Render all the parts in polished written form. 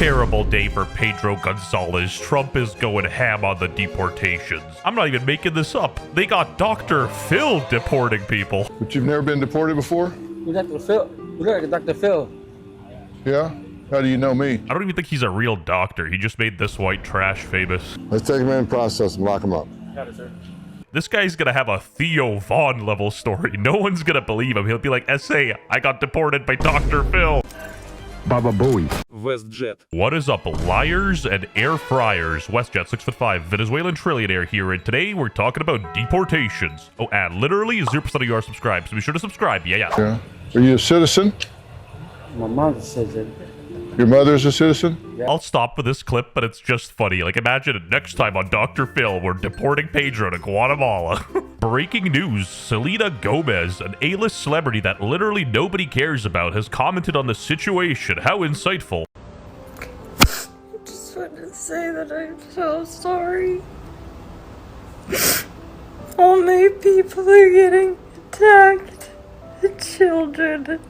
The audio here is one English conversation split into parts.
terrible day for Pedro Gonzalez. Trump is going ham on the deportations. I'm not even making this up. They got Dr. Phil deporting people. But you've never been deported before? Dr. Phil. Dr. Phil. Yeah? How do you know me? I don't even think he's a real doctor. He just made this white trash famous. Let's take him in and process him, lock him up. Got it, sir. This guy's gonna have a Theo Vaughn level story. No one's gonna believe him. He'll be like, SA, I got deported by Dr. Phil. Baba Booey. WestJett. What is up, liars and air fryers? WestJett, 6'5", Venezuelan trillionaire here, and today we're talking about deportations. Oh, and literally 0% of you are subscribed, so be sure to subscribe. Yeah. Yeah. Are you a citizen? My mother says it. Your mother's a citizen? I'll stop for this clip, but it's just funny. Like, imagine it next time on Dr. Phil, we're deporting Pedro to Guatemala. Breaking news, Selena Gomez, an A-list celebrity that literally nobody cares about, has commented on the situation. How insightful. I just want to say that I'm so sorry. All my people are getting attacked. The children.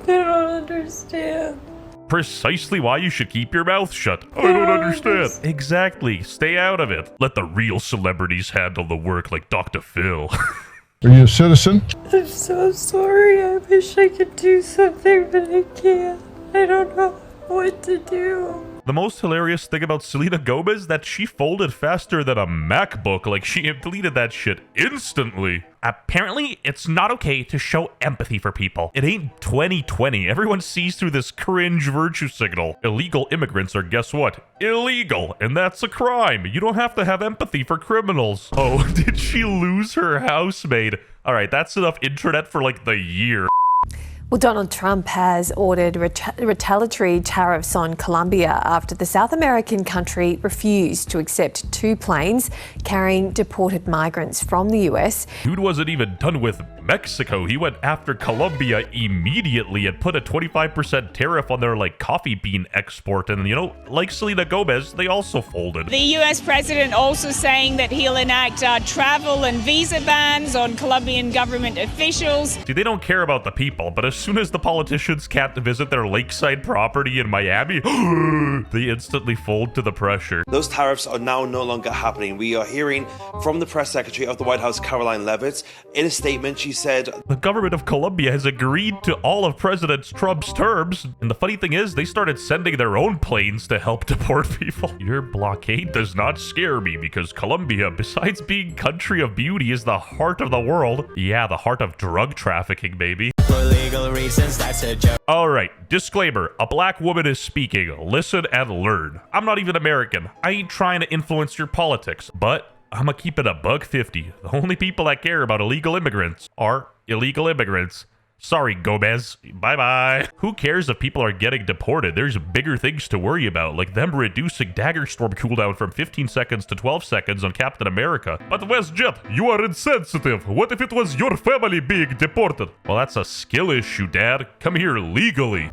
I don't understand. Precisely why you should keep your mouth shut. I don't understand. Exactly. Stay out of it. Let the real celebrities handle the work like Dr. Phil. Are you a citizen? I'm so sorry. I wish I could do something, but I can't. I don't know what to do. The most hilarious thing about Selena Gomez that she folded faster than a MacBook. Like, she deleted that shit instantly. Apparently, it's not okay to show empathy for people. It ain't 2020. Everyone sees through this cringe virtue signal. Illegal immigrants are, guess what? Illegal. And that's a crime. You don't have to have empathy for criminals. Oh, did she lose her housemaid? All right, that's enough internet for like the year. Well, Donald Trump has ordered retaliatory tariffs on Colombia after the South American country refused to accept 2 planes carrying deported migrants from the US. Dude wasn't even done with Mexico. He went after Colombia immediately and put a 25% tariff on their, like, coffee bean export. And, you know, like Selena Gomez, they also folded. The US president also saying that he'll enact travel and visa bans on Colombian government officials. See, they don't care about the people, but as soon as the politicians can't visit their lakeside property in Miami, they instantly fold to the pressure. Those tariffs are now no longer happening. We are hearing from the press secretary of the White House, Caroline Leavitt. In a statement, she said, the government of Colombia has agreed to all of President Trump's terms. And the funny thing is, they started sending their own planes to help deport people. Your blockade does not scare me because Colombia, besides being country of beauty, is the heart of the world. Yeah, the heart of drug trafficking, baby. For legal reasons, that's a joke. All right, disclaimer. A black woman is speaking. Listen and learn. I'm not even American. I ain't trying to influence your politics, but I'm gonna keep it a $1.50. The only people that care about illegal immigrants are illegal immigrants. Sorry, Gomez. Bye-bye. Who cares if people are getting deported? There's bigger things to worry about, like them reducing Dagger Storm cooldown from 15 seconds to 12 seconds on Captain America. But WestJett, you are insensitive. What if it was your family being deported? Well, that's a skill issue, Dad. Come here legally.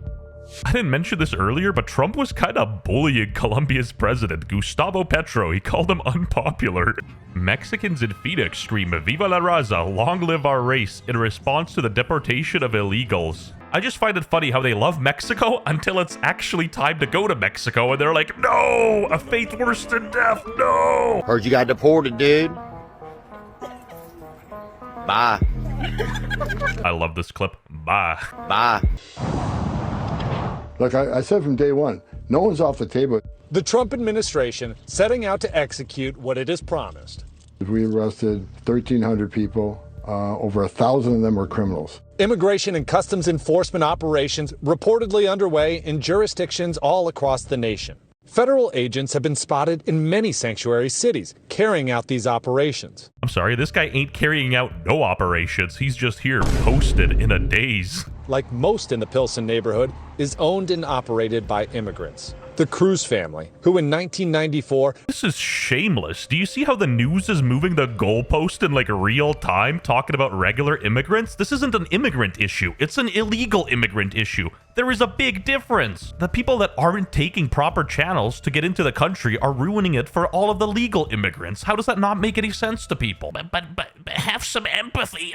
I didn't mention this earlier, but Trump was kind of bullying Colombia's president, Gustavo Petro. He called him unpopular. Mexicans in Phoenix scream, "Viva la Raza, long live our race," in response to the deportation of illegals. I just find it funny how they love Mexico until it's actually time to go to Mexico, and they're like, no, a fate worse than death, no. Heard you got deported, dude. Bye. I love this clip. Bye. Bye. Look, I said from day one, no one's off the table. The Trump administration setting out to execute what it has promised. We arrested 1,300 people. Over 1,000 of them were criminals. Immigration and customs enforcement operations reportedly underway in jurisdictions all across the nation. Federal agents have been spotted in many sanctuary cities carrying out these operations. I'm sorry, this guy ain't carrying out no operations. He's just here posted in a daze. Like most in the Pilsen neighborhood, is owned and operated by immigrants. The Cruz family, who in 1994... This is shameless. Do you see how the news is moving the goalpost in like real time, talking about regular immigrants? This isn't an immigrant issue. It's an illegal immigrant issue. There is a big difference. The people that aren't taking proper channels to get into the country are ruining it for all of the legal immigrants. How does that not make any sense to people? But have some empathy.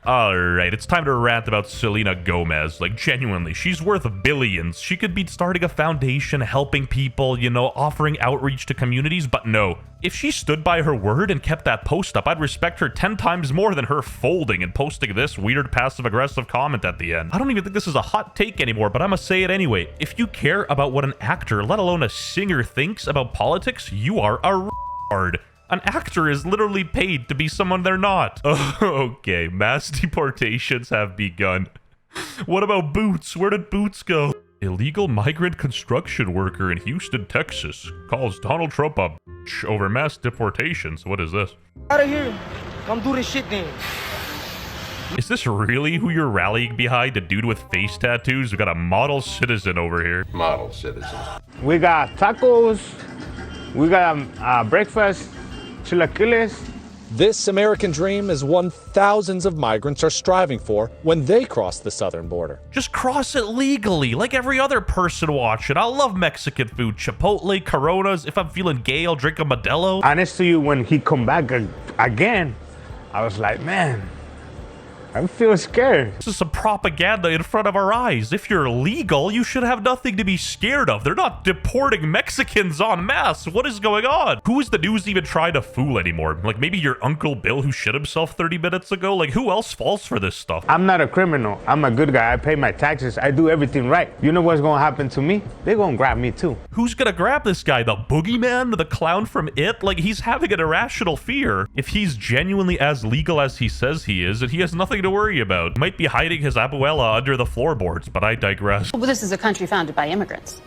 Alright, it's time to rant about Selena Gomez. Like, genuinely, she's worth billions. She could be starting a foundation, helping people, you know, offering outreach to communities, but no. If she stood by her word and kept that post up, I'd respect her 10 times more than her folding and posting this weird passive-aggressive comment at the end. I don't even think this is a hot take anymore, but I'm gonna say it anyway. If you care about what an actor, let alone a singer, thinks about politics, you are a retard. An actor is literally paid to be someone they're not. Okay, mass deportations have begun. What about Boots? Where did Boots go? Illegal migrant construction worker in Houston, Texas calls Donald Trump a bitch over mass deportations. What is this? Out of here. Come do this shit then. Is this really who you're rallying behind? A dude with face tattoos? We got a model citizen over here. Model citizen. We got tacos. We got breakfast. Chilaquiles. This American dream is one thousands of migrants are striving for when they cross the southern border. Just cross it legally, like every other person watching. I love Mexican food. Chipotle, Coronas. If I'm feeling gay, I'll drink a Modelo. Honest to you, when he come back again, I was like, man, I feel scared. This is some propaganda in front of our eyes. If you're legal, you should have nothing to be scared of. They're not deporting Mexicans en masse. What is going on? Who is the news even trying to fool anymore? Like maybe your Uncle Bill who shit himself 30 minutes ago? Like who else falls for this stuff? I'm not a criminal. I'm a good guy. I pay my taxes. I do everything right. You know what's gonna happen to me? They're gonna grab me too. Who's gonna grab this guy? The boogeyman? The clown from It? Like he's having an irrational fear. If he's genuinely as legal as he says he is, and he has nothing to worry about. Might be hiding his abuela under the floorboards, but I digress. Well, this is a country founded by immigrants.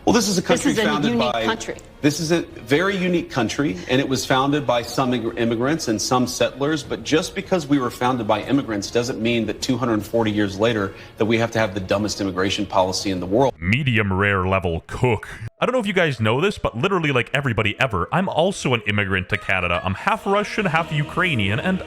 Well, this is a country founded by... This is a unique country. This is a very unique country, and it was founded by some immigrants and some settlers, but just because we were founded by immigrants doesn't mean that 240 years later that we have to have the dumbest immigration policy in the world. Medium rare level cook. I don't know if you guys know this, but literally like everybody ever, I'm also an immigrant to Canada. I'm half Russian, half Ukrainian, and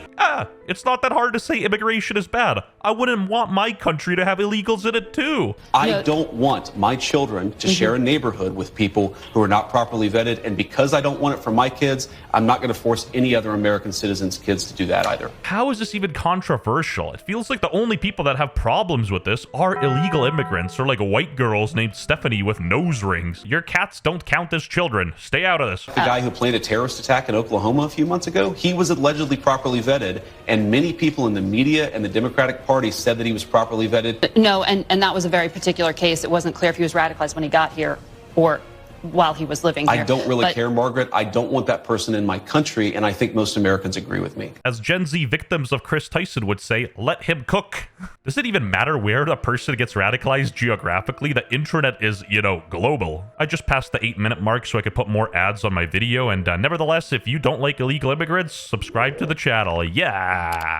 it's not that hard to say immigration is bad. I wouldn't want my country to have illegals in it too. I don't want my children to share a neighborhood with people who are not properly vetted, and because I don't want it for my kids, I'm not going to force any other American citizens' kids to do that either. How is this even controversial? It feels like the only people that have problems with this are illegal immigrants or like white girls named Stephanie with nose rings. Your cats don't count as children. Stay out of this. The guy who planned a terrorist attack in Oklahoma a few months ago, he was allegedly properly vetted, and many people in the media and the Democratic Party said that he was properly vetted. No, and that was a very particular case. It wasn't clear if he was radicalized when he got here or while he was living here. I don't really care, Margaret. I don't want that person in my country, and I think most Americans agree with me. As Gen Z victims of Chris Tyson would say, let him cook. Does it even matter where the person gets radicalized geographically? The internet is, you know, global. I just passed the 8-minute mark so I could put more ads on my video, and nevertheless, if you don't like illegal immigrants, subscribe to the channel. Yeah!